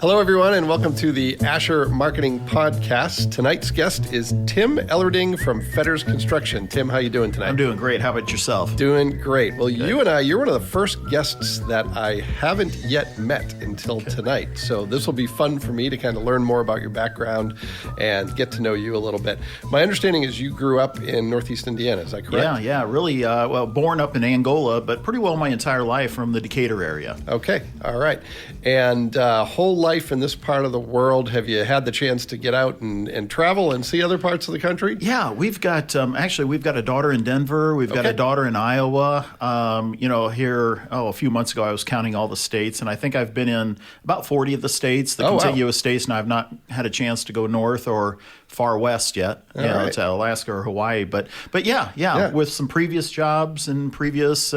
Hello, everyone, and welcome to the Asher Marketing Podcast. Tonight's guest is Tim Ehlerding from Fetters Construction. Tim, how you doing tonight? I'm doing great. How about yourself? Doing great. Well, you're one of the first guests that I haven't yet met until tonight. So this will be fun for me to kind of learn more about your background and get to know you a little bit. My understanding is you grew up in Northeast Indiana. Is that correct? Yeah, really. Born up in Angola, but pretty well my entire life from the Decatur area. Okay. All right. And whole life in this part of the world, have you had the chance to get out and travel and see other parts of the country? Yeah, we've got a daughter in Denver. We've got a daughter in Iowa. A few months ago I was counting all the states, and I think I've been in about 40 of the states, the contiguous states, and I've not had a chance to go north or far west yet, to Alaska or Hawaii. But yeah, with some previous jobs and previous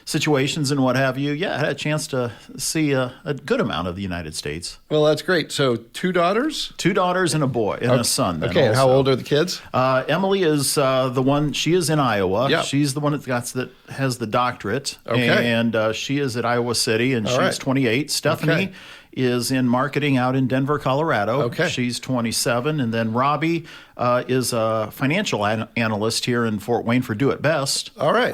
situations and what have you, I had a chance to see a good amount of the United States. Well, that's great. So 2 daughters? 2 daughters and a boy and a son. Okay, and how old are the kids? Emily is the one, she is in Iowa. Yep. She's the one that has the doctorate. Okay. And she is at Iowa City, and she's 28. Stephanie is in marketing out in Denver, Colorado. Okay. She's 27. And then Robbie is a financial analyst here in Fort Wayne for Do It Best. All right.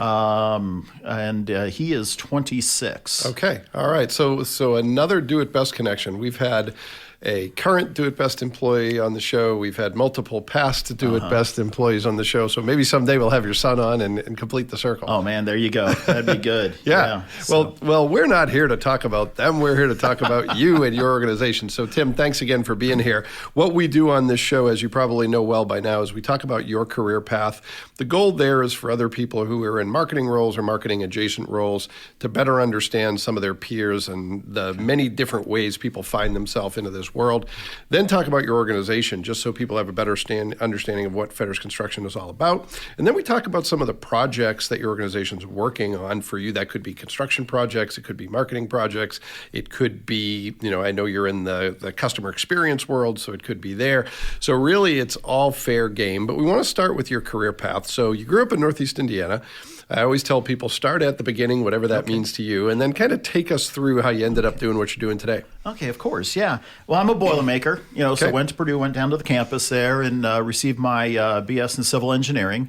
And he is 26. Okay. All right. So another Do It Best connection. We've had a current Do It Best employee on the show. We've had multiple past Do It Best employees on the show. So maybe someday we'll have your son on and complete the circle. Oh, man, there you go. That'd be good. Yeah. Well, we're not here to talk about them. We're here to talk about you and your organization. So, Tim, thanks again for being here. What we do on this show, as you probably know well by now, is we talk about your career path. The goal there is for other people who are in marketing roles or marketing adjacent roles to better understand some of their peers and the many different ways people find themselves into this world. Then talk about your organization, just so people have a better understanding of what Fetters Construction is all about. And then we talk about some of the projects that your organization is working on for you. That could be construction projects. It could be marketing projects. It could be, I know you're in the customer experience world, so it could be there. So really, it's all fair game. But we want to start with your career path. So you grew up in Northeast Indiana. I always tell people, start at the beginning, whatever that means to you, and then kind of take us through how you ended up doing what you're doing today. Okay, of course, yeah. Well, I'm a Boilermaker, so went to Purdue, went down to the campus there and received my BS in civil engineering.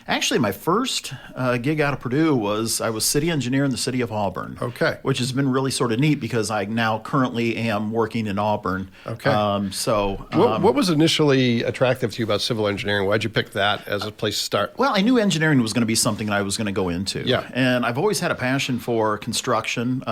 Actually, my first gig out of Purdue was I was city engineer in the city of Auburn. Okay. Which has been really sort of neat because I now currently am working in Auburn. Okay. What was initially attractive to you about civil engineering? Why'd you pick that as a place to start? Well, I knew engineering was going to be something I was going to go into. Yeah. And I've always had a passion for construction.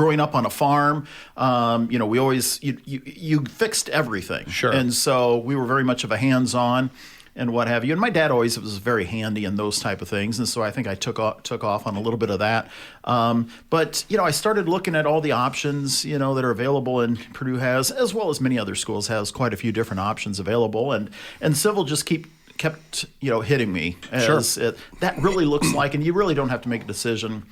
Growing up on a farm, we always, you fixed everything. Sure. And so we were very much of a hands-on and what have you. And my dad always was very handy in those type of things. And so I think I took off on a little bit of that. But I started looking at all the options, that are available, and Purdue has, as well as many other schools, has quite a few different options available. And civil just kept hitting me as that really looks like, and you really don't have to make a decision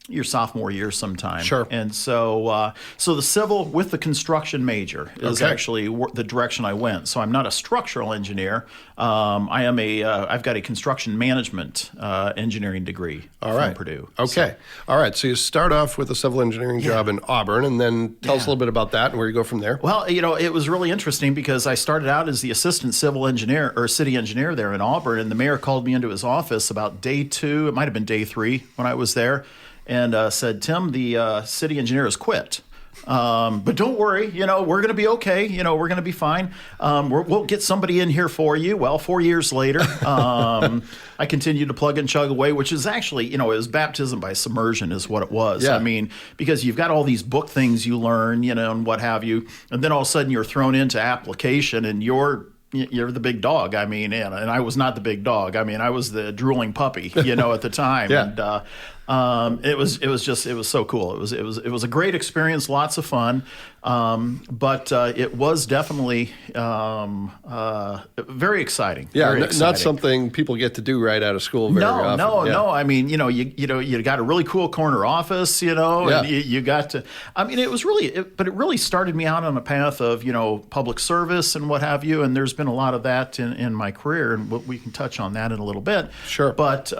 your sophomore year sometime. Sure. And so the civil with the construction major is actually the direction I went. So I'm not a structural engineer. I've got a construction management engineering degree from Purdue. Okay. All right. So you start off with a civil engineering job in Auburn, and then tell us a little bit about that and where you go from there. Well, it was really interesting because I started out as the assistant civil engineer or city engineer there in Auburn, and the mayor called me into his office about day 2. It might have been day 3 when I was there. And said, Tim, the city engineer has quit. But don't worry, we're going to be okay. We're going to be fine. We'll get somebody in here for you. Well, 4 years later, I continued to plug and chug away, which is actually, it was baptism by submersion is what it was. Yeah. I mean, because you've got all these book things you learn, and what have you. And then all of a sudden you're thrown into application and you're the big dog. I mean, and I was not the big dog. I mean, I was the drooling puppy, at the time. Yeah. And it was so cool. It was a great experience, lots of fun. But it was definitely very exciting. Yeah, very exciting. Not something people get to do right out of school very often. No. I mean, you got a really cool corner office, and you got to. I mean, it was really, but it really started me out on a path of public service and what have you. And there's been a lot of that in my career, and we can touch on that in a little bit. Sure. But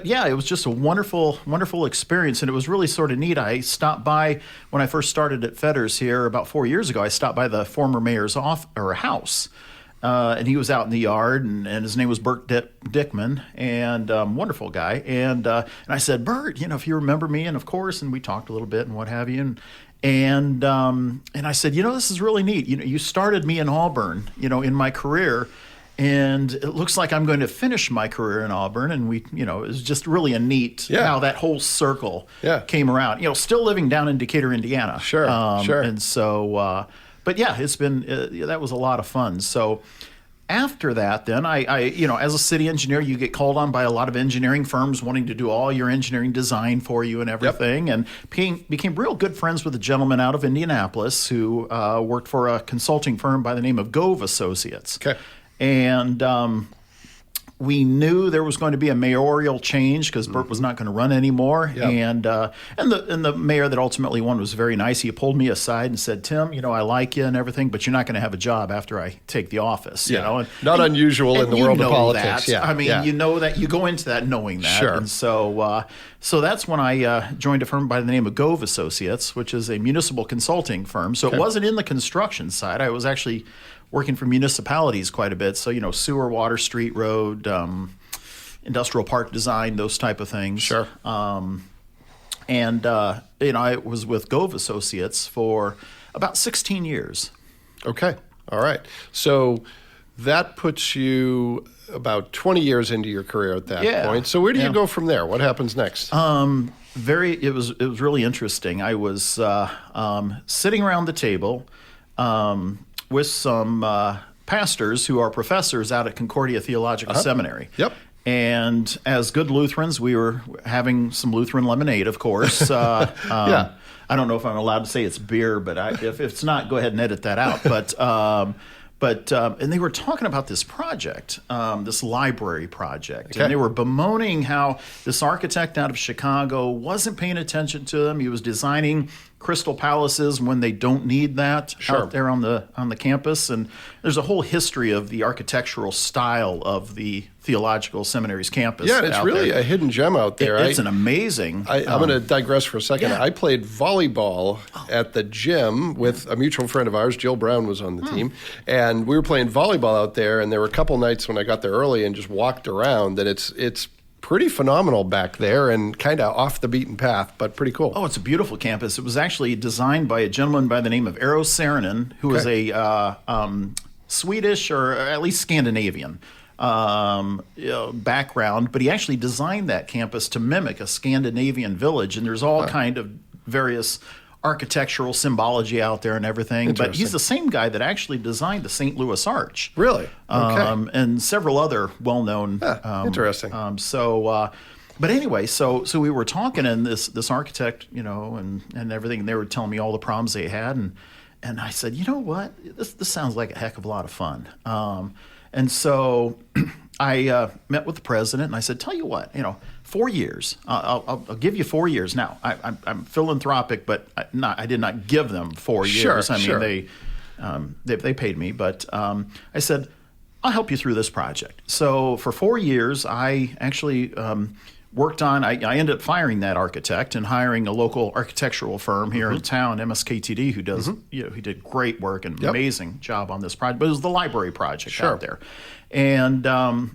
yeah, it was just a wonderful wonderful experience, and it was really sort of neat. I stopped by when I first started at Fetters here about 4 years ago. I stopped by the former mayor's house. And he was out in the yard, and his name was Bert Dickman, and wonderful guy. And I said, Bert, if you remember me, and of course, and we talked a little bit and what have you. And I said, this is really neat. You started me in Auburn, in my career, and it looks like I'm going to finish my career in Auburn. And it was just really a neat how that whole circle came around. Still living down in Decatur, Indiana. Sure. And so. But yeah, it's been that was a lot of fun. So after that, then I as a city engineer, you get called on by a lot of engineering firms wanting to do all your engineering design for you and everything, and became real good friends with a gentleman out of Indianapolis who worked for a consulting firm by the name of Gove Associates. Okay. And we knew there was going to be a mayoral change because Bert was not going to run anymore. Yep. And the mayor that ultimately won was very nice. He pulled me aside and said, Tim, I like you and everything, but you're not going to have a job after I take the office. Not unusual in the world of politics. That. I mean, that you go into that knowing that. Sure. And so that's when I joined a firm by the name of Gove Associates, which is a municipal consulting firm. So it wasn't in the construction side. I was actually working for municipalities quite a bit. So, sewer, water, street, road, industrial park design, those type of things. Sure. I was with Gove Associates for about 16 years. Okay. All right. So that puts you about 20 years into your career at that point. So where do you go from there? What happens next? It was really interesting. I was sitting around the table with some pastors who are professors out at Concordia Theological Seminary. Yep. And as good Lutherans, we were having some Lutheran lemonade, of course. I don't know if I'm allowed to say it's beer, but if it's not, go ahead and edit that out. But and they were talking about this project, this library project. Okay. And they were bemoaning how this architect out of Chicago wasn't paying attention to them. He was designing crystal palaces when they don't need that out there on the campus. And there's a whole history of the architectural style of the theological seminary's campus. Yeah, and it's really a hidden gem out there. It's an amazing... I'm going to digress for a second. I played volleyball at the gym with a mutual friend of ours. Jill Brown was on the team. And we were playing volleyball out there, and there were a couple nights when I got there early and just walked around, and it's pretty phenomenal back there and kind of off the beaten path, but pretty cool. Oh, it's a beautiful campus. It was actually designed by a gentleman by the name of Eero Saarinen, who is a Swedish or at least Scandinavian background, but he actually designed that campus to mimic a Scandinavian village, and there's all kind of various architectural symbology out there and everything. But he's the same guy that actually designed the St. Louis Arch. Really? Okay. And several other well-known. Interesting. But anyway, so we were talking, and this architect, and everything, and they were telling me all the problems they had, and I said, you know what, this sounds like a heck of a lot of fun. And so I met with the president, and I said, tell you what, 4 years. I'll give you 4 years. Now, I'm philanthropic, but I did not give them 4 years. They paid me, but I said, I'll help you through this project. So for 4 years, I actually worked on. I ended up firing that architect and hiring a local architectural firm here in town, MSKTD, who does he did great work and amazing job on this project. But it was the library project out there, and.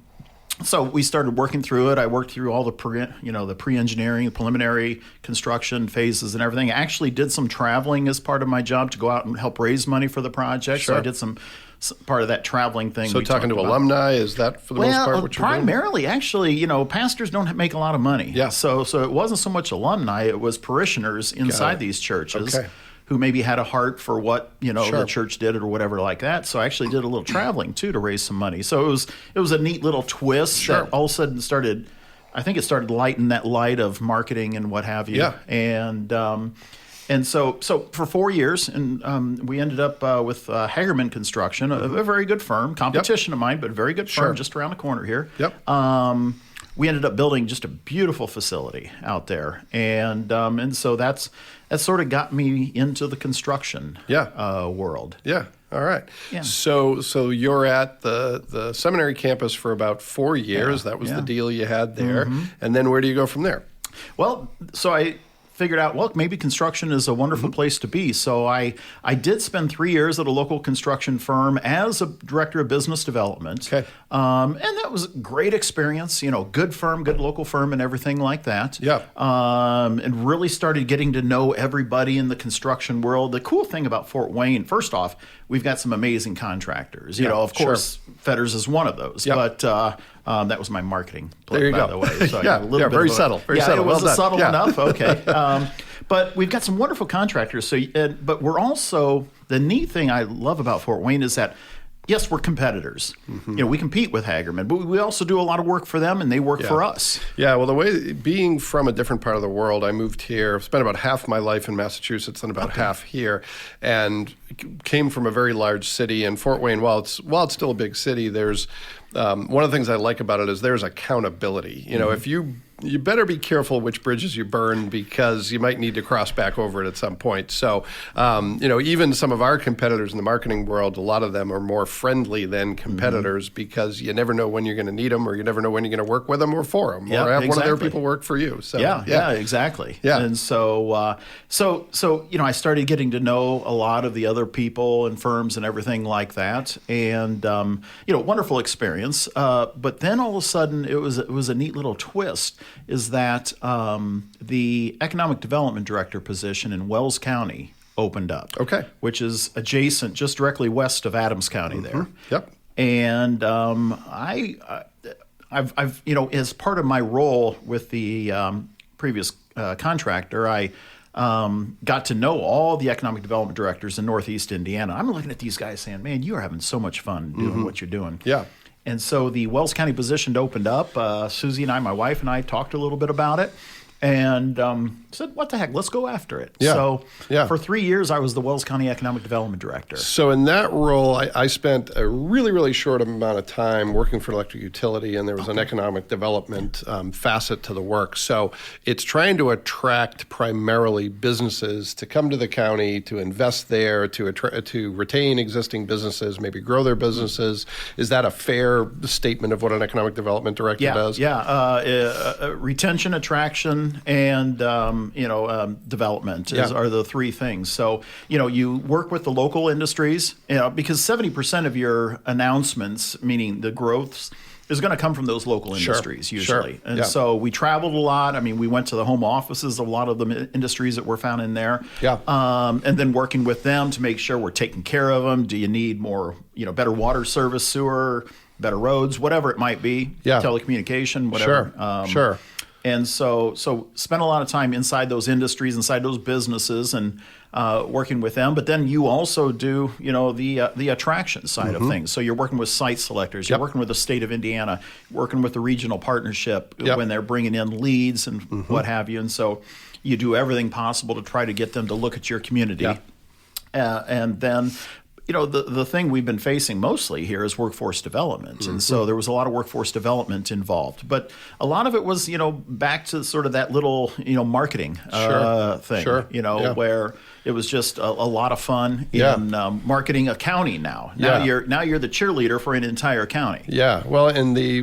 So we started working through it. I worked through all the pre-engineering, preliminary construction phases and everything. I actually did some traveling as part of my job to go out and help raise money for the project. Sure. So I did some part of that traveling thing. So talking to alumni, is that for the most part what you're doing? Primarily, actually, pastors don't make a lot of money. Yeah. So it wasn't so much alumni, it was parishioners inside these churches. Okay. Who maybe had a heart for what the church did or whatever like that. So I actually did a little traveling too to raise some money. So it was a neat little twist that all of a sudden started lighting that light of marketing and what have you. Yeah. And so for 4 years, and we ended up with Hagerman Construction, a very good firm, competition of mine, but a very good firm just around the corner here. Yep. We ended up building just a beautiful facility out there, and so that sort of got me into the construction world. Yeah. All right. Yeah. So you're at the seminary campus for about 4 years. That was the deal you had there. And then where do you go from there? Well, so I figured out, look, maybe construction is a wonderful place to be. So I did spend 3 years at a local construction firm as a director of business development. Okay. And that was a great experience, good firm, good local firm and everything like that. Yeah. And really started getting to know everybody in the construction world. The cool thing about Fort Wayne, first off, we've got some amazing contractors. Of course, Fetters is one of those. Yep. But that was my marketing play, There you by go. the way. So I Yeah, got a little yeah, bit very of a- subtle, very yeah, subtle. it was Well done. subtle Yeah. enough. Okay. But we've got some wonderful contractors. But we're also, the neat thing I love about Fort Wayne is that, yes, we're competitors. We compete with Hagerman, but we also do a lot of work for them, and they work for us. Yeah, well, the way, being from a different part of the world, I moved here, spent about half my life in Massachusetts and about half here, and came from a very large city. And Fort Wayne, while it's still a big city, there's one of the things I like about it is there's accountability. If you better be careful which bridges you burn, because you might need to cross back over it at some point. So, even some of our competitors in the marketing world, a lot of them are more friendly than competitors because you never know when you're going to need them, or you never know when you're going to work with them or for them, or have one of their people work for you. So, yeah, exactly. Yeah. And so, I started getting to know a lot of the other people and firms and everything like that, and wonderful experience. But then all of a sudden, it was a neat little twist. Is that the economic development director position in Wells County opened up? Okay. Which is adjacent, just directly west of Adams County there. Yep. And I've as part of my role with the previous contractor, I got to know all the economic development directors in Northeast Indiana. I'm looking at these guys saying, man, you are having so much fun doing what you're doing. Yeah. And so the Wells County position opened up. Susie and I, my wife and I, talked a little bit about it, and said, what the heck, let's go after it. Yeah. So Yeah. for 3 years, I was the Wells County Economic Development Director. So in that role, I spent a really, really short amount of time working for electric utility, and there was an economic development facet to the work. So it's trying to attract primarily businesses to come to the county, to invest there, to retain existing businesses, maybe grow their businesses. Is that a fair statement of what an economic development director does? Yeah. Retention, attraction, and development are the three things. So, you work with the local industries, because 70% of your announcements, meaning the growths, is going to come from those local industries usually. Sure. And so we traveled a lot. I mean, we went to the home offices of a lot of the industries that were found in there. Yeah. And then working with them to make sure we're taking care of them. Do you need more, better water service, sewer, better roads, whatever it might be, telecommunication, whatever. Sure. And so spent a lot of time inside those industries, inside those businesses, and working with them. But then you also do, the attraction side of things. So you're working with site selectors. You're working with the state of Indiana, working with the regional partnership when they're bringing in leads and what have you. And so you do everything possible to try to get them to look at your community. And then the thing we've been facing mostly here is workforce development. And so there was a lot of workforce development involved. But a lot of it was, back to sort of that little, marketing thing, where it was just a lot of fun in marketing a county now. Now you're the cheerleader for an entire county. Yeah. Well,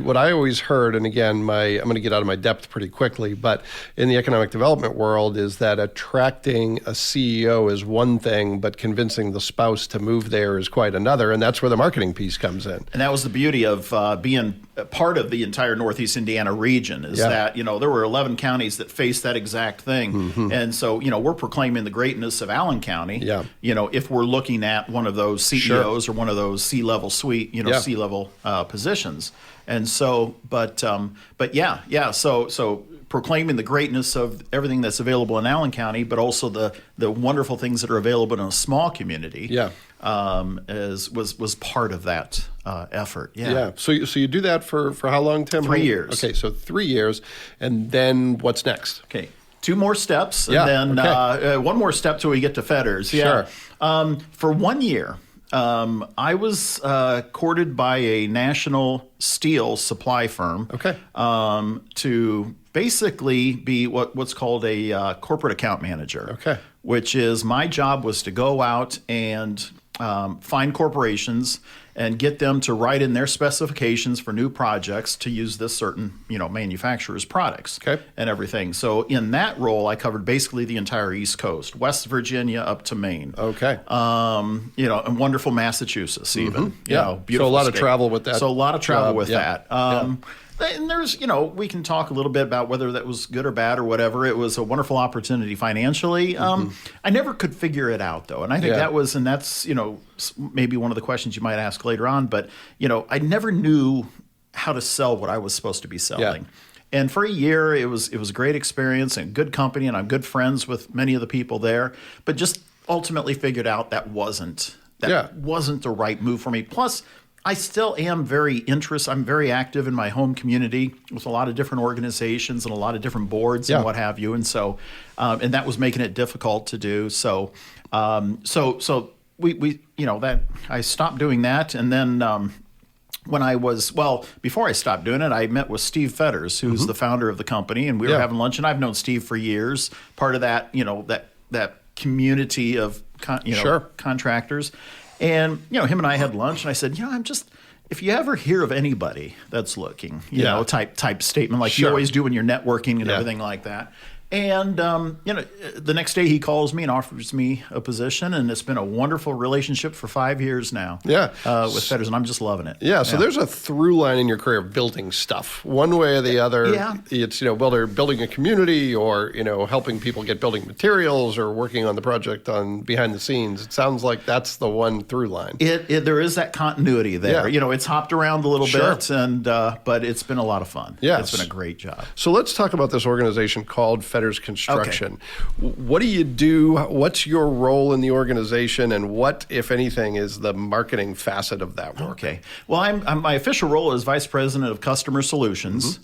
what I always heard, and again, I'm going to get out of my depth pretty quickly, but in the economic development world is that attracting a CEO is one thing, but convincing the spouse to move there is quite another, and that's where the marketing piece comes in. And that was the beauty of being part of the entire Northeast Indiana region is that, there were 11 counties that faced that exact thing. And so, we're proclaiming the greatness of Allen County, if we're looking at one of those CEOs or one of those C-level suite, C-level positions. And so, so proclaiming the greatness of everything that's available in Allen County, but also the wonderful things that are available in a small community. Was part of that effort. Yeah. So you do that for how long, Tim? 3 years. Okay, so 3 years, and then what's next? Okay, 2 more steps, and then one more step till we get to Fetters. Sure. For 1 year, I was courted by a national steel supply firm. Okay. To basically be what's called a corporate account manager. Okay. Which is my job was to go out and find corporations and get them to write in their specifications for new projects to use this certain, manufacturer's products and everything. So in that role, I covered basically the entire East Coast, West Virginia up to Maine. Okay. And wonderful Massachusetts even. Beautiful So a lot state. of travel with that. So a lot of travel with yeah. that. And there's, we can talk a little bit about whether that was good or bad or whatever. It was a wonderful opportunity financially. I never could figure it out, though. And I think that's, maybe one of the questions you might ask later on. But, I never knew how to sell what I was supposed to be selling. Yeah. And for a year, it was a great experience and good company. And I'm good friends with many of the people there. But just ultimately figured out that wasn't the right move for me. Plus, I still am very interested. I'm very active in my home community with a lot of different organizations and a lot of different boards and what have you. And so, and that was making it difficult to do. So, we that I stopped doing that. And then, before I stopped doing it, I met with Steve Fetters, who's the founder of the company, and we were having lunch. And I've known Steve for years, part of that, that community of contractors. And, him and I had lunch, and I said, if you ever hear of anybody that's looking, type statement like you always do when you're networking and everything like that. And, the next day he calls me and offers me a position, and it's been a wonderful relationship for 5 years now. Yeah. With Fetters, and I'm just loving it. Yeah, so there's a through line in your career of building stuff. One way or the other, it's, building a community or, helping people get building materials or working on the project on behind the scenes. It sounds like that's the one through line. There is that continuity there. Yeah. It's hopped around a little bit, and but it's been a lot of fun. Yes. It's been a great job. So let's talk about this organization called Fetters Construction. Okay. What do you do? What's your role in the organization, and what, if anything, is the marketing facet of that work? Okay. Well, I'm my official role is Vice President of Customer Solutions,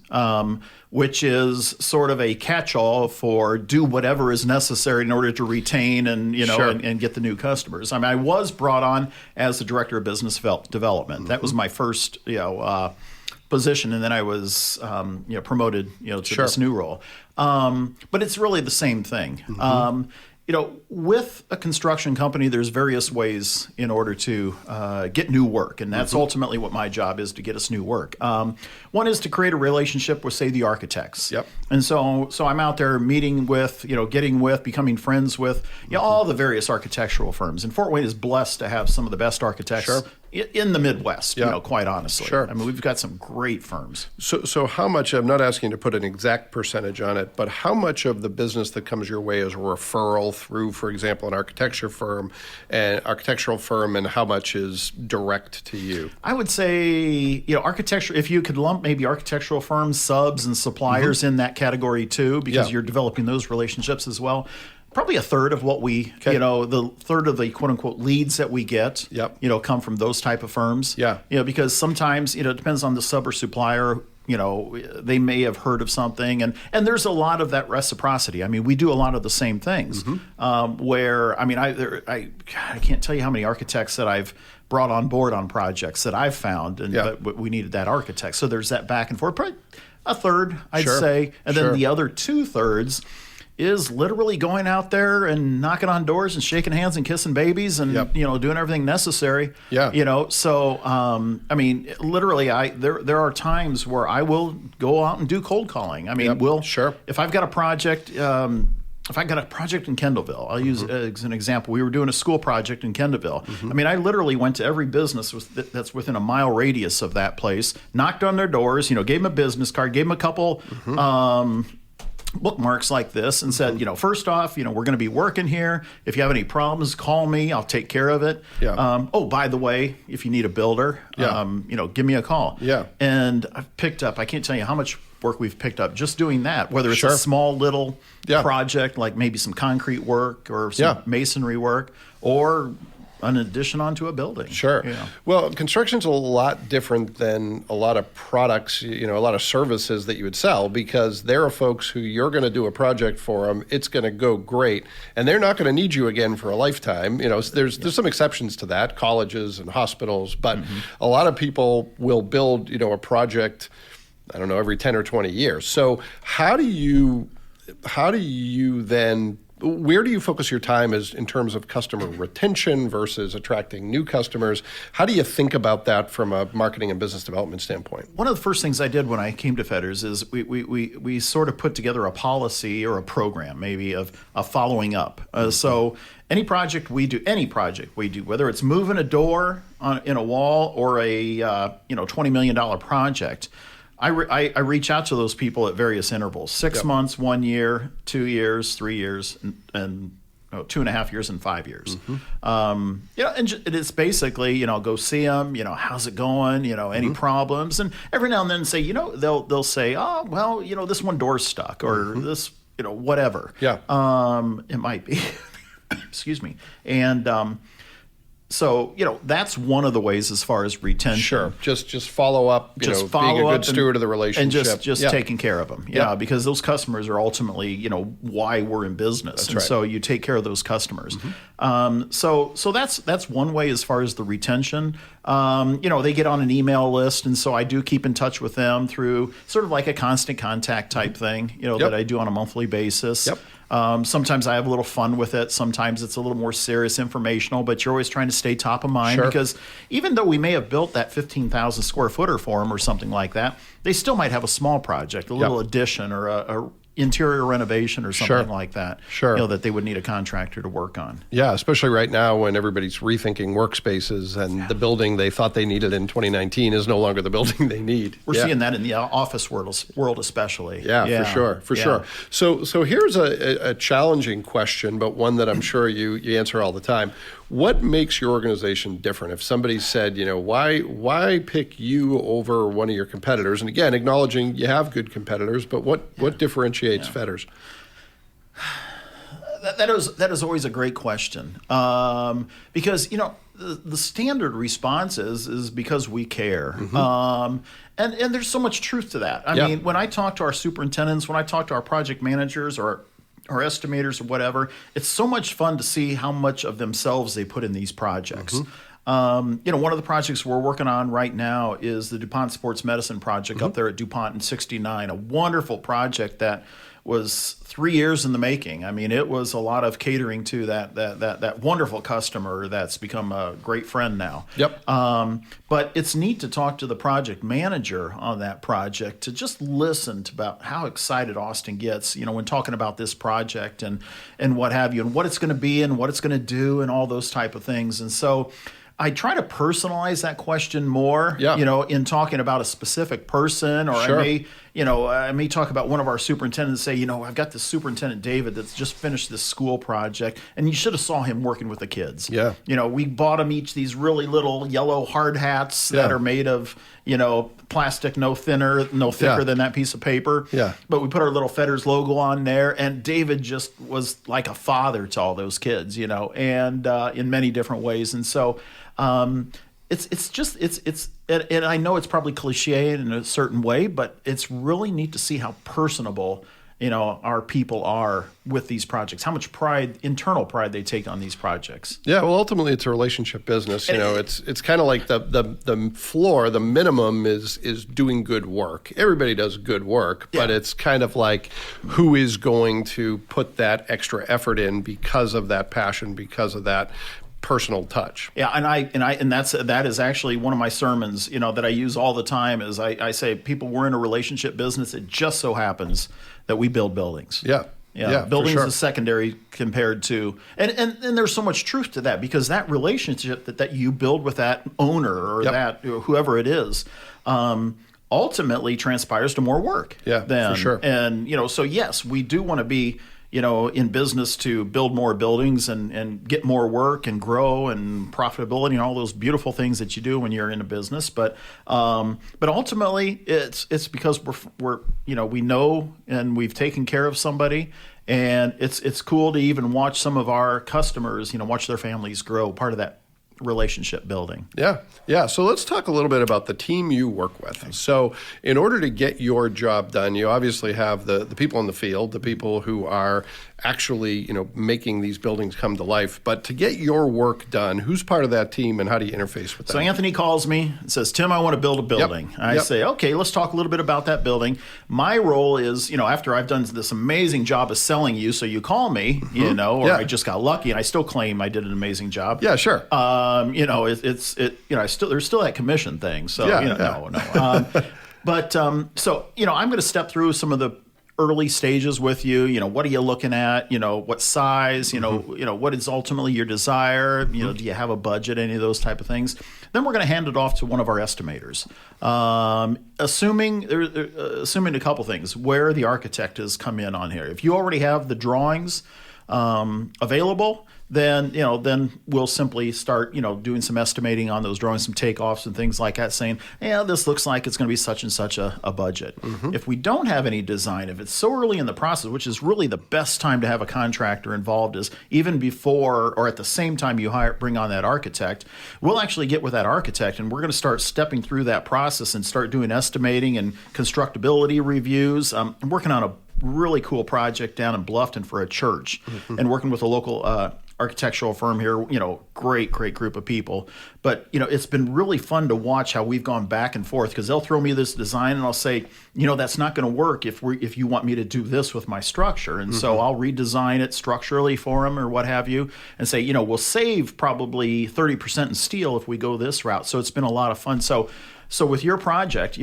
which is sort of a catch-all for do whatever is necessary in order to retain and and get the new customers. I mean, I was brought on as the Director of Business Development. That was my first position, and then I was promoted to this new role. But it's really the same thing. With a construction company, there's various ways in order to get new work, and that's ultimately what my job is, to get us new work. One is to create a relationship with, say, the architects. Yep. And so I'm out there meeting with, becoming friends with all the various architectural firms. And Fort Wayne is blessed to have some of the best architects in the Midwest, quite honestly. Sure. I mean, we've got some great firms. So how much, I'm not asking you to put an exact percentage on it, but how much of the business that comes your way is a referral through, for example, an architectural firm, and how much is direct to you? I would say, architecture, if you could lump maybe architectural firms, subs, and suppliers in that category too, because you're developing those relationships as well. Probably a third of what we, the third of the quote unquote leads that we get, come from those type of firms. Yeah. Because sometimes, it depends on the sub or supplier. They may have heard of something, and there's a lot of that reciprocity. I mean, we do a lot of the same things. Where I can't tell you how many architects that I've brought on board on projects that I've found, but we needed that architect. So there's that back and forth. Probably a third, I'd say, and then the other 2/3 is literally going out there and knocking on doors and shaking hands and kissing babies and doing everything necessary. So I mean, literally, there are times where I will go out and do cold calling. I mean, if I've got a project. If I got a project in Kendallville, I'll use as an example. We were doing a school project in Kendallville. I mean, I literally went to every business that's within a mile radius of that place, knocked on their doors, gave them a business card, gave them a couple bookmarks like this, and said, first off, we're going to be working here. If you have any problems, call me. I'll take care of it. By the way, if you need a builder, give me a call. And I've picked up, I can't tell you how much work we've picked up just doing that, whether it's a small little project, like maybe some concrete work or some masonry work, or an addition onto a building. Well, construction's a lot different than a lot of products, a lot of services that you would sell, because there are folks who you're going to do a project for them, it's going to go great, and they're not going to need you again for a lifetime. There's some exceptions to that, colleges and hospitals, but a lot of people will build, a project, I don't know, every 10 or 20 years. So how do you then where do you focus your time as in terms of customer retention versus attracting new customers? How do you think about that from a marketing and business development standpoint? One of the first things I did when I came to Fetters is we sort of put together a policy or a program maybe of following up. So any project we do, whether it's moving a door in a wall or a $20 million project, I reach out to those people at various intervals: 6 months, 1 year, 2 years, 3 years, and 2.5 years and 5 years. And it's basically, go see them, how's it going, any problems, and every now and then say, they'll say, oh, well, this one door's stuck, or this, whatever. Yeah. It might be. Excuse me. And so, that's one of the ways as far as retention. Sure. Just follow up, just being a good steward of the relationship. And just taking care of them. Yeah, because those customers are ultimately, why we're in business. That's and right. so you take care of those customers. So that's one way as far as the retention. They get on an email list, and so I do keep in touch with them through sort of like a constant contact type thing, that I do on a monthly basis. Yep. Sometimes I have a little fun with it. Sometimes it's a little more serious, informational, but you're always trying to stay top of mind because even though we may have built that 15,000 square footer for them or something like that, they still might have a small project, a little addition or a interior renovation or something like that, that they would need a contractor to work on. Yeah, especially right now when everybody's rethinking workspaces and the building they thought they needed in 2019 is no longer the building they need. We're seeing that in the office world especially. Yeah, for sure. So here's a challenging question, but one that I'm sure you answer all the time. What makes your organization different? If somebody said, why pick you over one of your competitors? And again, acknowledging you have good competitors, but what differentiates Fetters? That is always a great question, because the standard response is because we care, and there's so much truth to that. I mean, when I talk to our superintendents, when I talk to our project managers or our estimators or whatever, it's so much fun to see how much of themselves they put in these projects. One of the projects we're working on right now is the DuPont Sports Medicine project up there at DuPont in 69, a wonderful project that was 3 years in the making. I mean, it was a lot of catering to that wonderful customer that's become a great friend now. Yep. But it's neat to talk to the project manager on that project to just listen to about how excited Austin gets, when talking about this project and what have you, and what it's going to be and what it's going to do and all those type of things. And so I try to personalize that question more, in talking about a specific person, or I may talk about one of our superintendents and say, I've got this superintendent, David, that's just finished this school project, and you should have saw him working with the kids. Yeah. We bought them each these really little yellow hard hats that are made of, plastic no thicker than that piece of paper. Yeah. But we put our little Fetters logo on there, and David just was like a father to all those kids, and in many different ways. And so it's and I know it's probably cliche in a certain way, but it's really neat to see how personable our people are with these projects, how much internal pride they take on these projects. Yeah, well, ultimately it's a relationship business. It's kind of like the floor, the minimum is doing good work. Everybody does good work, but it's kind of like who is going to put that extra effort in because of that passion, because of that personal touch. Yeah, and that is actually one of my sermons, that I use all the time. Is I say, people, we're in a relationship business. It just so happens that we build buildings. Yeah, buildings is secondary compared to, and there's so much truth to that, because that relationship that you build with that owner or that whoever it is, ultimately transpires to more work. Yeah, for sure. And so yes, we do want to be in business to build more buildings and get more work and grow and profitability and all those beautiful things that you do when you're in a business. But ultimately, it's because we're we know and we've taken care of somebody, and it's cool to even watch some of our customers, watch their families grow, part of that relationship building. Yeah. So let's talk a little bit about the team you work with. Okay. So in order to get your job done, you obviously have the people in the field, the people who are actually, making these buildings come to life. But to get your work done, who's part of that team and how do you interface with them? So Anthony calls me and says, Tim, I want to build a building. Yep. I say, okay, let's talk a little bit about that building. My role is, after I've done this amazing job of selling you, so you call me, or I just got lucky, and I still claim I did an amazing job. Yeah, sure. There's still that commission thing. So, no. But I'm going to step through some of the early stages with you. What are you looking at? What size? What is ultimately your desire? Do you have a budget? Any of those type of things. Then we're going to hand it off to one of our estimators, assuming a couple things where the architect has come in on here. If you already have the drawings available, then we'll simply start, doing some estimating on those drawings, some takeoffs and things like that, saying, this looks like it's going to be such and such a budget. If we don't have any design, if it's so early in the process, which is really the best time to have a contractor involved, is even before or at the same time you bring on that architect, we'll actually get with that architect and we're going to start stepping through that process and start doing estimating and constructability reviews. I'm working on a really cool project down in Bluffton for a church and working with a local architectural firm here, great group of people. But, it's been really fun to watch how we've gone back and forth because they'll throw me this design and I'll say, that's not going to work if you want me to do this with my structure. And so I'll redesign it structurally for them or what have you and say, we'll save probably 30% in steel if we go this route. So it's been a lot of fun. So with your project,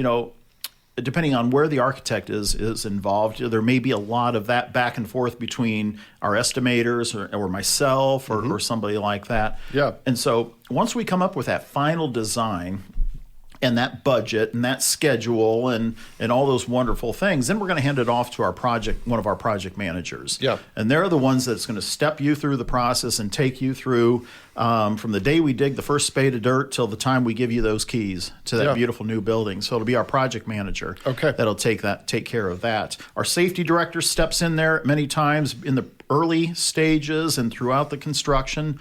depending on where the architect is involved, there may be a lot of that back and forth between our estimators or myself or somebody like that. Yeah. And so once we come up with that final design and that budget and that schedule and all those wonderful things, then we're going to hand it off to one of our project managers. Yeah. And they're the ones that's going to step you through the process and take you through from the day we dig the first spade of dirt till the time we give you those keys to that beautiful new building. So it'll be our project manager that'll take care of that. Our safety director steps in there many times in the early stages and throughout the construction,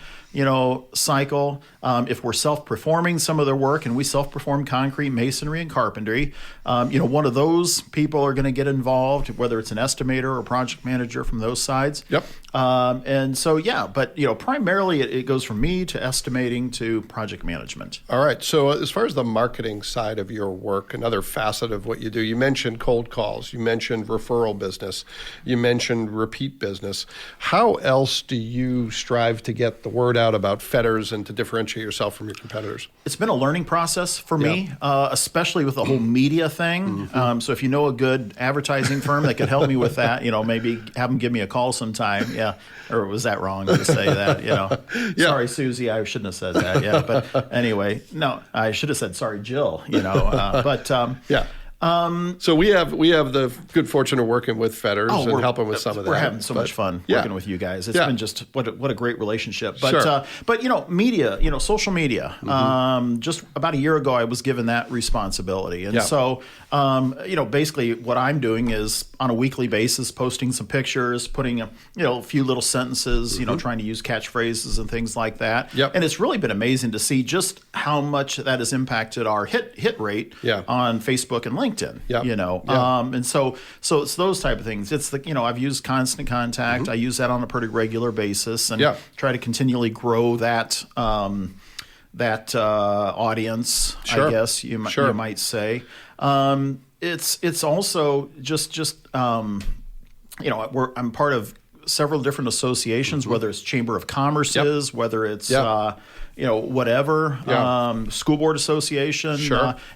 cycle. If we're self-performing some of their work, and we self-perform concrete, masonry, and carpentry, one of those people are going to get involved, whether it's an estimator or project manager from those sides. Yep. But primarily it goes from me to estimating to project management. All right. So as far as the marketing side of your work, another facet of what you do, you mentioned cold calls, you mentioned referral business, you mentioned repeat business. How else do you strive to get the word out about Fetters and to differentiate yourself from your competitors? It's been a learning process for me, especially with the whole media thing. So if you know a good advertising firm that could help me with that, maybe have them give me a call sometime. Yeah. Or was that wrong to say that? Sorry, Susie, I shouldn't have said that. Yeah. But anyway, no, I should have said, sorry, Jill, So we have the good fortune of working with Fetters and helping with some of that. We're having so much fun working with you guys. It's been just what a great relationship. But media, social media. Just about a year ago, I was given that responsibility, and so basically what I'm doing is on a weekly basis posting some pictures, putting a few little sentences, trying to use catchphrases and things like that. Yep. And it's really been amazing to see just how much that has impacted our hit rate on Facebook and LinkedIn. And so it's those type of things. It's I've used Constant Contact. I use that on a pretty regular basis and try to continually grow that audience. Sure. I guess you might say. It's also just I'm part of several different associations, whether it's Chamber of Commerce's, whether it's whatever, school board association,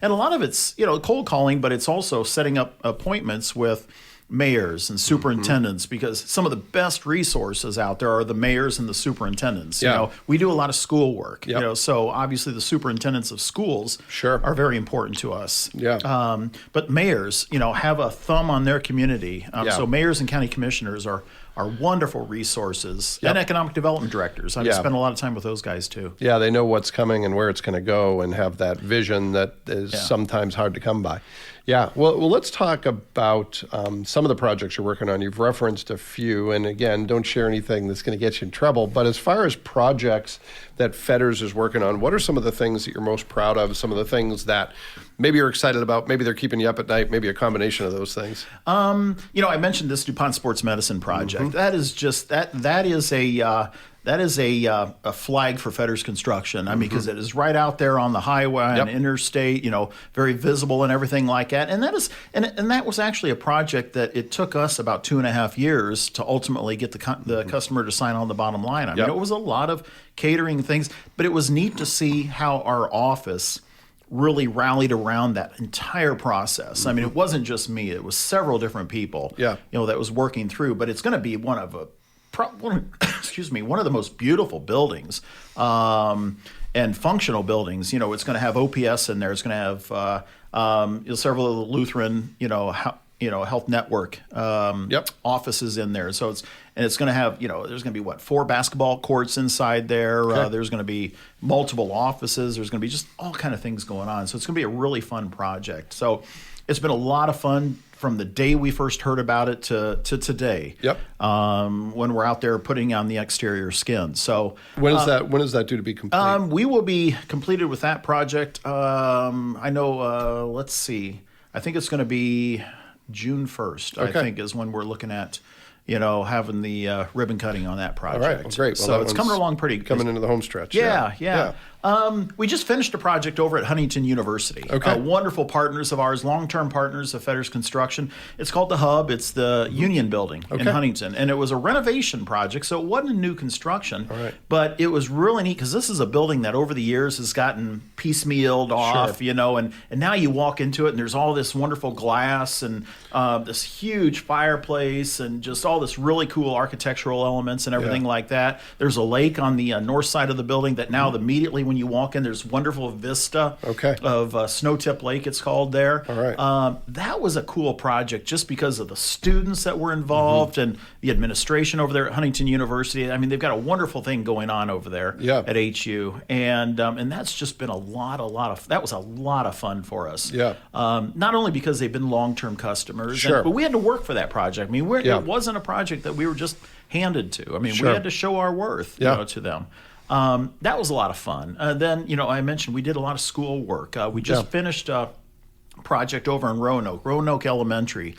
and a lot of it's cold calling, but it's also setting up appointments with mayors and superintendents because some of the best resources out there are the mayors and the superintendents. We do a lot of school work, so obviously the superintendents of schools are very important to us. But mayors, have a thumb on their community. So mayors and county commissioners are wonderful resources, and economic development directors. I've spent a lot of time with those guys too. Yeah, they know what's coming and where it's going to go and have that vision that is sometimes hard to come by. Yeah, well, let's talk about some of the projects you're working on. You've referenced a few, and again, don't share anything that's going to get you in trouble. But as far as projects that Fetters is working on, what are some of the things that you're most proud of? Some of the things that maybe you're excited about, maybe they're keeping you up at night, maybe a combination of those things. I mentioned this DuPont Sports Medicine project. That is just that is a flag for Fetters Construction. I mean, because it is right out there on the highway and interstate, very visible and everything like that. And that was actually a project that it took us about 2.5 years to ultimately get the customer to sign on the bottom line. I mean, it was a lot of catering things, but it was neat to see how our office really rallied around that entire process. I mean, it wasn't just me; it was several different people, that was working through. But it's going to be one of the most beautiful buildings and functional buildings. It's going to have OPS in there. It's going to have several of the Lutheran, health network offices in there. So it's going to have, there's going to be 4 basketball courts inside there. Okay. There's going to be multiple offices. There's going to be just all kind of things going on. So it's going to be a really fun project. So it's been a lot of fun from the day we first heard about it to today. Yep. When we're out there putting on the exterior skin. So when is that due to be complete? We will be completed with that project. I know. Let's see. I think it's going to be June 1st. Okay. I think is when we're looking at having the ribbon cutting on that project. All right. Well, great. Well, so it's coming along pretty. Coming into the home stretch. Yeah. We just finished a project over at Huntington University. Okay. Wonderful partners of ours, long-term partners of Fetters Construction. It's called The Hub. It's the Union Building in Huntington. And it was a renovation project, so it wasn't a new construction. All right. But it was really neat because this is a building that over the years has gotten piecemealed off, and now you walk into it and there's all this wonderful glass and this huge fireplace and just all this really cool architectural elements and everything like that. There's a lake on the north side of the building that now immediately when you walk in, there's wonderful vista of Snow Tip Lake, it's called there. All right. That was a cool project just because of the students that were involved and the administration over there at Huntington University. I mean, they've got a wonderful thing going on over there at HU. And that's just been a lot of fun for us. Yeah. Not only because they've been long-term customers, but we had to work for that project. I mean, it wasn't a project that we were just handed to. I mean, we had to show our worth to them. That was a lot of fun. Then, I mentioned we did a lot of school work. We just finished a project over in Roanoke Elementary.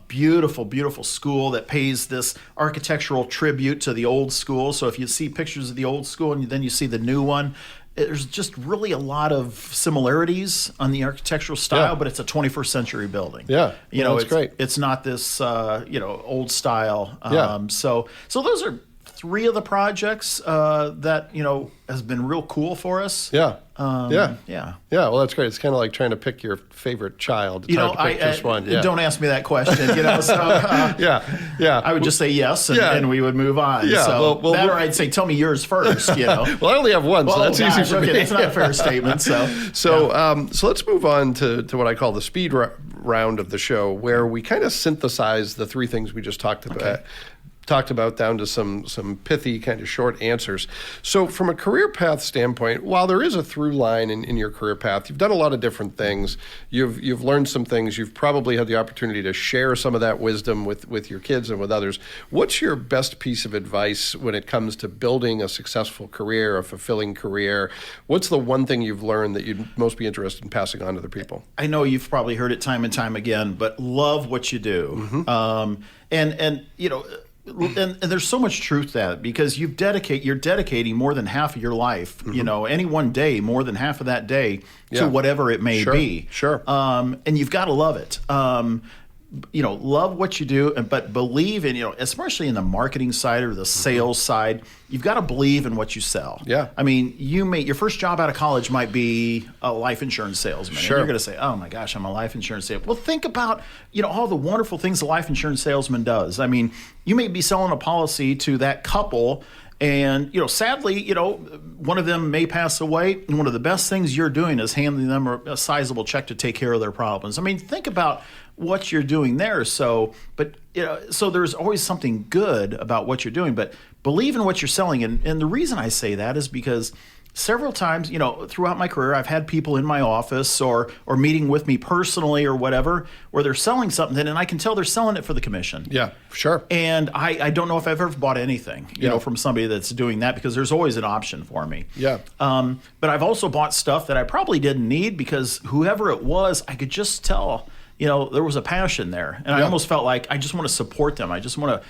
Beautiful, beautiful school that pays this architectural tribute to the old school. So if you see pictures of the old school and then you see the new one, there's just really a lot of similarities on the architectural style, but it's a 21st century building. Yeah, it's great. It's not this, old style. So those are 3 of the projects that has been real cool for us. Yeah. Well, that's great. It's kind of like trying to pick your favorite child. It's hard to pick just one. Don't ask me that question. So I would just say yes, and we would move on. Yeah. So or I'd say, tell me yours first. Well, I only have one, so that's easy for me. That's not a fair statement. So let's move on to what I call the speed round of the show, where we kind of synthesize the 3 things we just talked about down to some pithy kind of short answers. So from a career path standpoint, while there is a through line in your career path, you've done a lot of different things. You've learned some things. You've probably had the opportunity to share some of that wisdom with your kids and with others. What's your best piece of advice when it comes to building a successful career, a fulfilling career? What's the one thing you've learned that you'd most be interested in passing on to the people? I know you've probably heard it time and time again, but love what you do. And there's so much truth to that because you're dedicating more than half of your life, any one day, more than half of that day to whatever it may be. Sure. And you've got to love it. Love what you do, but believe in, especially in the marketing side or the sales side, you've got to believe in what you sell. Yeah. I mean, your first job out of college might be a life insurance salesman. Sure. And you're going to say, oh my gosh, I'm a life insurance salesman. Well, think about, all the wonderful things a life insurance salesman does. I mean, you may be selling a policy to that couple and, sadly, one of them may pass away. And one of the best things you're doing is handing them a sizable check to take care of their problems. I mean, think about what you're doing there. So there's always something good about what you're doing, but believe in what you're selling. And the reason I say that is because several times, throughout my career, I've had people in my office or meeting with me personally or whatever, where they're selling something, and I can tell they're selling it for the commission. Yeah, sure. And I don't know if I've ever bought anything, from somebody that's doing that, because there's always an option for me. Yeah. But I've also bought stuff that I probably didn't need, because whoever it was, I could just tell, there was a passion there. And I almost felt like I just want to support them. I just want to,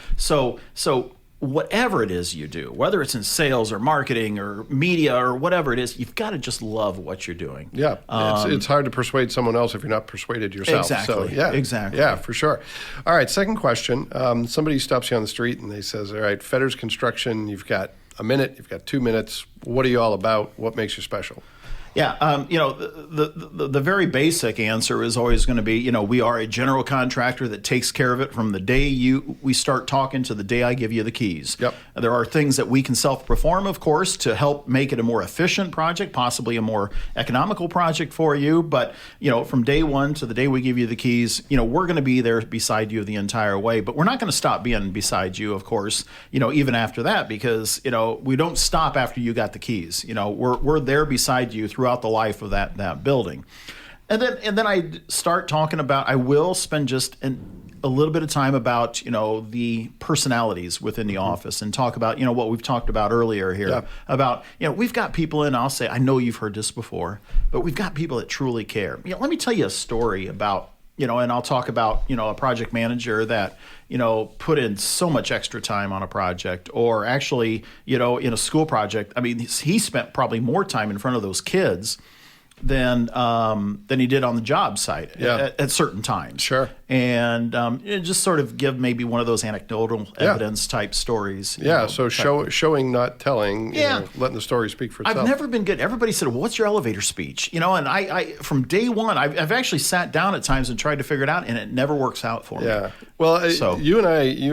so whatever it is you do, whether it's in sales or marketing or media or whatever it is, you've got to just love what you're doing. Yeah, it's hard to persuade someone else if you're not persuaded yourself. Exactly. So, yeah, exactly. Yeah, for sure. All right, second question. Somebody stops you on the street and they says, all right, Fetters Construction, you've got a minute, you've got 2 minutes. What are you all about? What makes you special? Yeah, the very basic answer is always going to be, we are a general contractor that takes care of it from the day we start talking to the day I give you the keys. Yep. There are things that we can self-perform, of course, to help make it a more efficient project, possibly a more economical project for you. But, from day one to the day we give you the keys, we're going to be there beside you the entire way. But we're not going to stop being beside you, of course, even after that, because, we don't stop after you got the keys. We're there beside you throughout the life of that building. And then I start talking about, I will spend just a little bit of time about, the personalities within the office, and talk about, what we've talked about earlier here. Yeah. About, we've got people in, I'll say, I know you've heard this before, but we've got people that truly care. Let me tell you a story about, and I'll talk about, a project manager that, put in so much extra time on a project, or actually, in a school project. I mean, he spent probably more time in front of those kids than he did on the job site at certain times. Sure. And just sort of give maybe one of those anecdotal evidence type stories. Yeah, so showing, not telling, letting the story speak for itself. I've never been good. Everybody said, what's your elevator speech? And I from day one, I've actually sat down at times and tried to figure it out, and it never works out for me. Yeah. Well, you and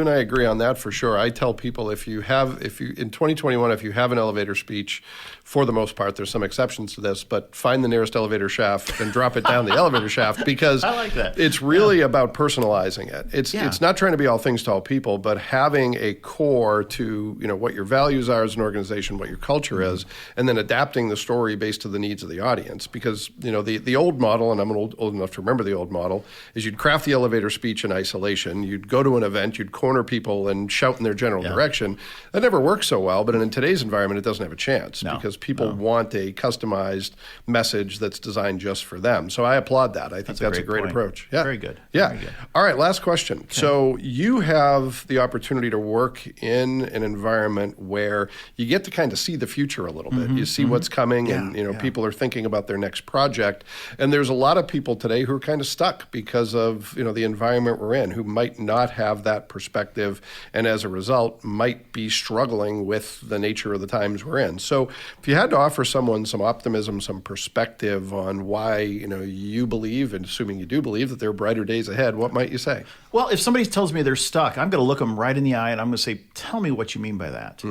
I agree on that for sure. I tell people, if you in 2021, if you have an elevator speech, for the most part, there's some exceptions to this, but find the nearest elevator shaft and drop it down the elevator shaft, because I like that. It's really about personalizing it. It's not trying to be all things to all people, but having a core to, what your values are as an organization, what your culture is, and then adapting the story based to the needs of the audience. Because, the old model, and I'm old enough to remember the old model, is you'd craft the elevator speech in isolation, you'd go to an event, you'd corner people and shout in their general direction. That never works so well, but in today's environment, it doesn't have a chance, because people want a customized message that's designed just for them. So I applaud that. I think that's a great approach. Yeah. Very good. Yeah. Very good. All right, last question. Okay. So you have the opportunity to work in an environment where you get to kind of see the future a little bit. You see what's coming, and people are thinking about their next project. And there's a lot of people today who are kind of stuck because of the environment we're in, who might not have that perspective, and as a result might be struggling with the nature of the times we're in. So if you had to offer someone some optimism, some perspective on why you believe, and assuming you do believe, that there are brighter days ahead, what might you say? Well, if somebody tells me they're stuck, I'm going to look them right in the eye and I'm going to say, tell me what you mean by that.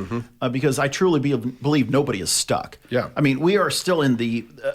Because I truly believe nobody is stuck. Yeah. I mean, we are still in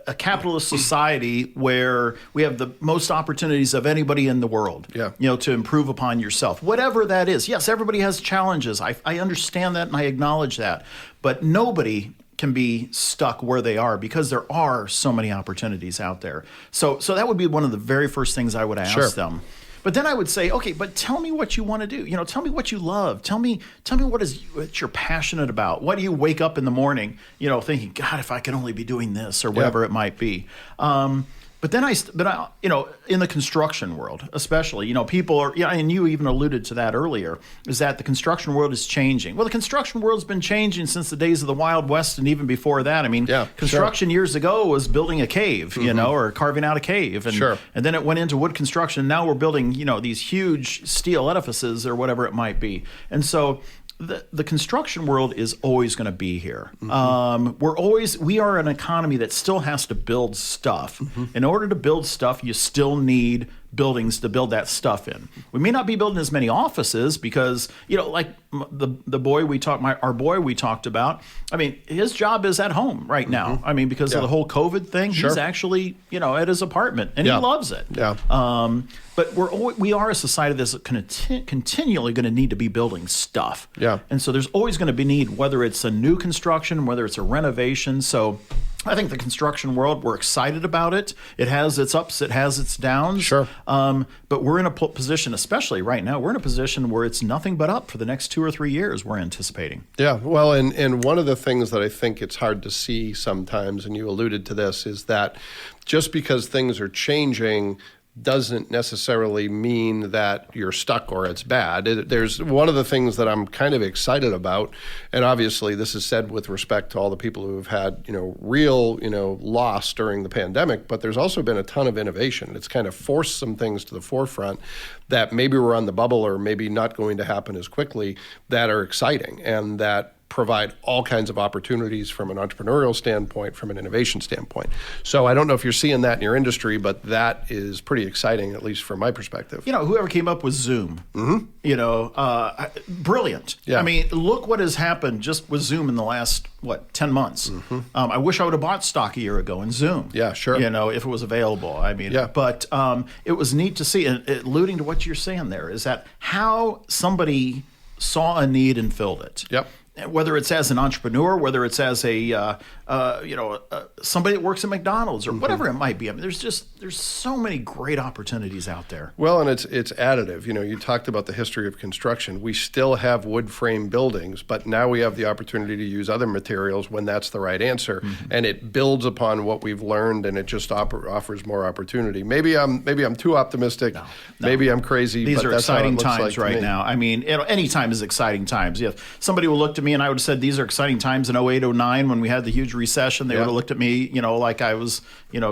a capitalist society where we have the most opportunities of anybody in the world, to improve upon yourself, whatever that is. Yes, everybody has challenges. I understand that and I acknowledge that. But nobody can be stuck where they are, because there are so many opportunities out there. So that would be one of the very first things I would ask them. But then I would say, okay, but tell me what you want to do. Tell me what you love. Tell me what you're passionate about. What do you wake up in the morning, thinking, God, if I could only be doing this, or whatever it might be. But then in the construction world, especially, people are, and you even alluded to that earlier, is that the construction world is changing. Well, the construction world's been changing since the days of the Wild West, and even before that. I mean, construction years ago was building a cave, or carving out a cave. And, and then it went into wood construction. Now we're building, these huge steel edifices or whatever it might be. And so the construction world is always going to be here. We are an economy that still has to build stuff. In order to build stuff, you still need buildings to build that stuff in. We may not be building as many offices because, like the boy our boy we talked about, I mean, his job is at home right now. I mean, because of the whole COVID thing, he's actually, at his apartment and he loves it. Yeah. But we are a society that's continually going to need to be building stuff. Yeah. And so there's always going to be need, whether it's a new construction, whether it's a renovation. So I think the construction world, we're excited about it. It has its ups, it has its downs. Sure. But we're in a position, especially right now, we're in a position where it's nothing but up for the next 2 or 3 years, we're anticipating. Yeah, well, and one of the things that I think it's hard to see sometimes, and you alluded to this, is that just because things are changing doesn't necessarily mean that you're stuck or it's bad. There's one of the things that I'm kind of excited about, and obviously this is said with respect to all the people who have had, real, loss during the pandemic, but there's also been a ton of innovation. It's kind of forced some things to the forefront that maybe were on the bubble or maybe not going to happen as quickly that are exciting and that provide all kinds of opportunities from an entrepreneurial standpoint, from an innovation standpoint. So I don't know if you're seeing that in your industry, but that is pretty exciting, at least from my perspective. Whoever came up with Zoom, brilliant. Yeah. I mean, look what has happened just with Zoom in the last, 10 months. I wish I would have bought stock a year ago in Zoom. Yeah, sure. If it was available. I mean, but it was neat to see, and alluding to what you're saying there, is that how somebody saw a need and filled it. Yep. Whether it's as an entrepreneur, whether it's as a somebody that works at McDonald's or whatever it might be. I mean, there's so many great opportunities out there. Well, and it's additive. You talked about the history of construction. We still have wood frame buildings, but now we have the opportunity to use other materials when that's the right answer, and it builds upon what we've learned, and it just offers more opportunity. Maybe I'm too optimistic. No. Maybe I'm crazy. These but are that's exciting how it looks times like right now. I mean, any time is exciting times. Yeah, somebody will look to me and I would have said these are exciting times in 08, 09 when we had the huge recession. They would have looked at me, like I was,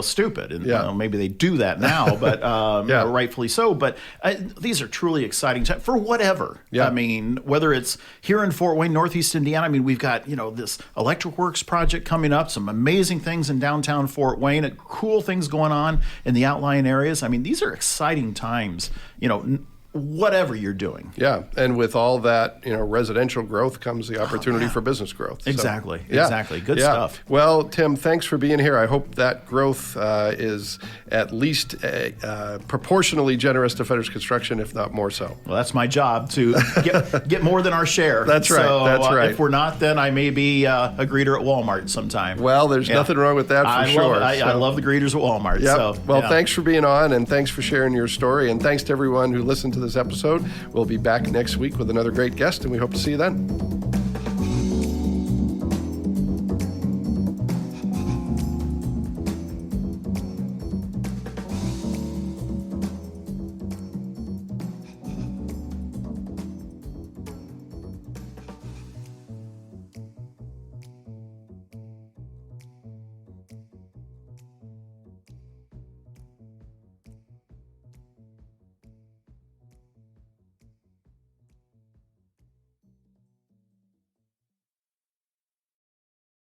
stupid. And maybe they do that now, but rightfully so. But these are truly exciting times for whatever. Yeah. I mean, whether it's here in Fort Wayne, Northeast Indiana. I mean, we've got, this Electric Works project coming up, some amazing things in downtown Fort Wayne, cool things going on in the outlying areas. I mean, these are exciting times, whatever you're doing. Yeah, and with all that, residential growth comes the opportunity for business growth. Exactly, So, exactly. Good stuff. Well, Tim, thanks for being here. I hope that growth is at least proportionally generous to Fetters Construction, if not more so. Well, that's my job to get more than our share. That's right. So, that's right. If we're not, then I may be a greeter at Walmart sometime. Well, there's nothing wrong with that for sure. I love the greeters at Walmart. Yep. So, well, thanks for being on, and thanks for sharing your story, and thanks to everyone who listened to this episode. We'll be back next week with another great guest, and we hope to see you then.